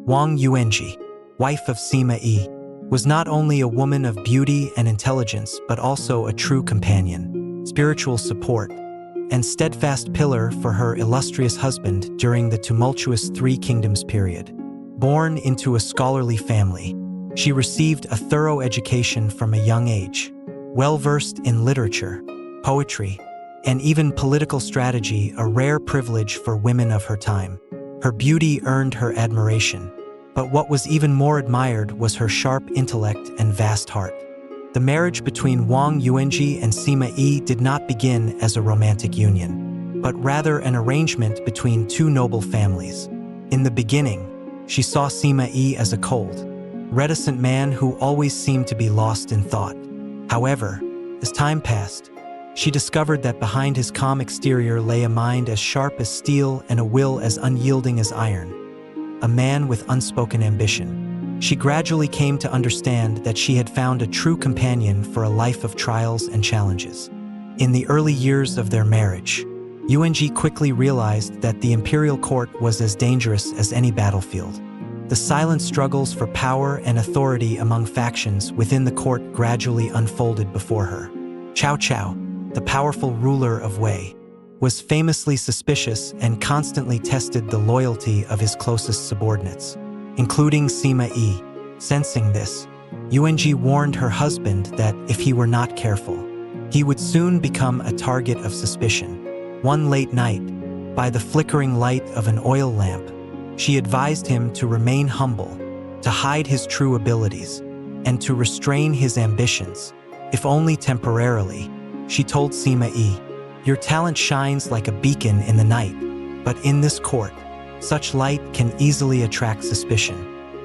Wang Yuanji, wife of Sima E, was not only a woman of beauty and intelligence but also a true companion, spiritual support, and steadfast pillar for her illustrious husband during the tumultuous Three Kingdoms period. Born into a scholarly family, she received a thorough education from a young age. Well-versed in literature, poetry, and even political strategy, a rare privilege for women of her time. Her beauty earned her admiration, but what was even more admired was her sharp intellect and vast heart. The marriage between Wang Yuanji and Sima E did not begin as a romantic union, but rather an arrangement between two noble families. In the beginning, she saw Sima E as a cold, reticent man who always seemed to be lost in thought. However, as time passed, she discovered that behind his calm exterior lay a mind as sharp as steel and a will as unyielding as iron. A man with unspoken ambition. She gradually came to understand that she had found a true companion for a life of trials and challenges. In the early years of their marriage, Yuanji quickly realized that the imperial court was as dangerous as any battlefield. The silent struggles for power and authority among factions within the court gradually unfolded before her. Cao Cao, the powerful ruler of Wei, was famously suspicious and constantly tested the loyalty of his closest subordinates, including Sima E. Sensing this, Yuanji warned her husband that if he were not careful, he would soon become a target of suspicion. One late night, by the flickering light of an oil lamp, she advised him to remain humble, to hide his true abilities, and to restrain his ambitions, if only temporarily. She told Sima E, "Your talent shines like a beacon in the night, but in this court, such light can easily attract suspicion.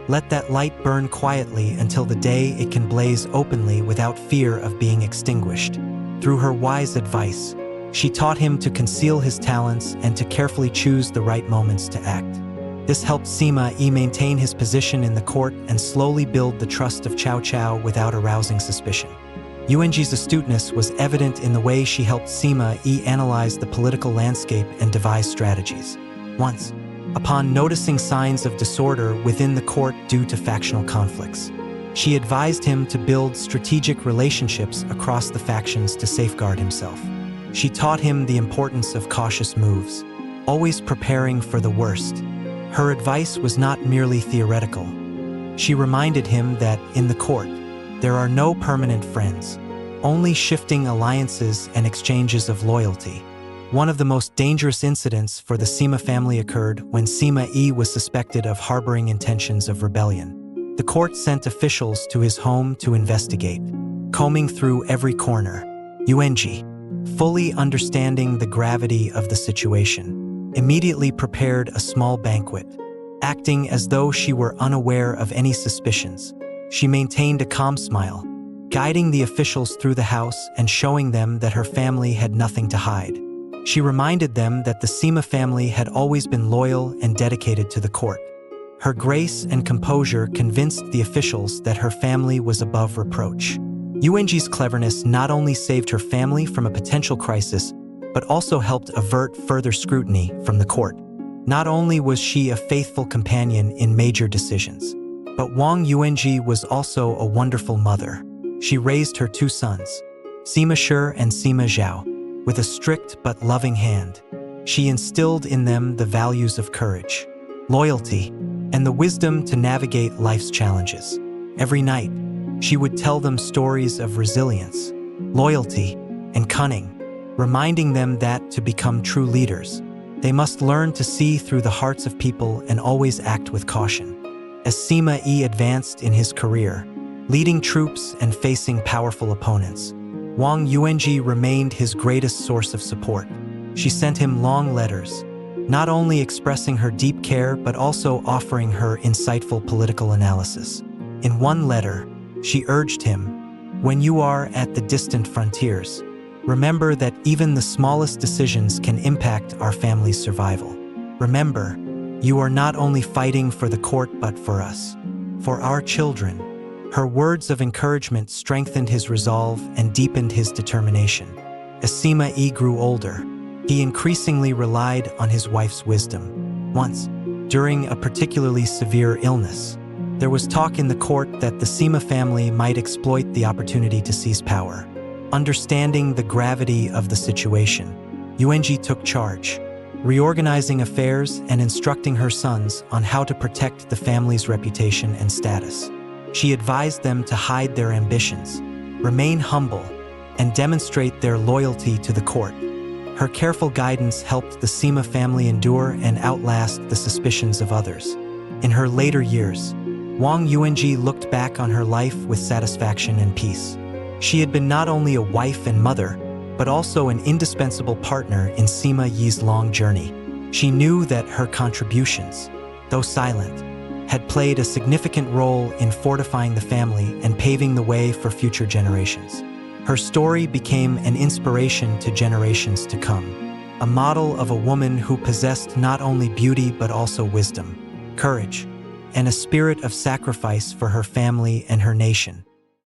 Let that light burn quietly until the day it can blaze openly without fear of being extinguished." Through her wise advice, she taught him to conceal his talents and to carefully choose the right moments to act. This helped Sima E maintain his position in the court and slowly build the trust of Cao Cao without arousing suspicion. Yuanji's astuteness was evident in the way she helped Sima E analyze the political landscape and devise strategies. Once, upon noticing signs of disorder within the court due to factional conflicts, she advised him to build strategic relationships across the factions to safeguard himself. She taught him the importance of cautious moves, always preparing for the worst. Her advice was not merely theoretical. She reminded him that, in the court, there are no permanent friends, only shifting alliances and exchanges of loyalty. One of the most dangerous incidents for the Sima family occurred when Sima E was suspected of harboring intentions of rebellion. The court sent officials to his home to investigate, combing through every corner. Yuanji, fully understanding the gravity of the situation, immediately prepared a small banquet. Acting as though she were unaware of any suspicions, she maintained a calm smile, guiding the officials through the house and showing them that her family had nothing to hide. She reminded them that the Sima family had always been loyal and dedicated to the court. Her grace and composure convinced the officials that her family was above reproach. Yuanji's cleverness not only saved her family from a potential crisis, but also helped avert further scrutiny from the court. Not only was she a faithful companion in major decisions, but Wang Yuanji was also a wonderful mother. She raised her two sons, Sima Shi and Sima Zhao, with a strict but loving hand. She instilled in them the values of courage, loyalty, and the wisdom to navigate life's challenges. Every night, she would tell them stories of resilience, loyalty, and cunning, reminding them that to become true leaders, they must learn to see through the hearts of people and always act with caution. As Sima E advanced in his career, leading troops and facing powerful opponents, Wang Yuanji remained his greatest source of support. She sent him long letters, not only expressing her deep care but also offering her insightful political analysis. In one letter, she urged him, "When you are at the distant frontiers, remember that even the smallest decisions can impact our family's survival. Remember, you are not only fighting for the court but for us, for our children." Her words of encouragement strengthened his resolve and deepened his determination. As Sima E grew older, he increasingly relied on his wife's wisdom. Once, during a particularly severe illness. There was talk in the court that the Sima family might exploit the opportunity to seize power. Understanding the gravity of the situation, Yuanji took charge, reorganizing affairs and instructing her sons on how to protect the family's reputation and status. She advised them to hide their ambitions, remain humble, and demonstrate their loyalty to the court. Her careful guidance helped the Sima family endure and outlast the suspicions of others. In her later years, Wang Yuanji looked back on her life with satisfaction and peace. She had been not only a wife and mother, but also an indispensable partner in Sima Yi's long journey. She knew that her contributions, though silent, had played a significant role in fortifying the family and paving the way for future generations. Her story became an inspiration to generations to come, a model of a woman who possessed not only beauty but also wisdom, courage, and a spirit of sacrifice for her family and her nation.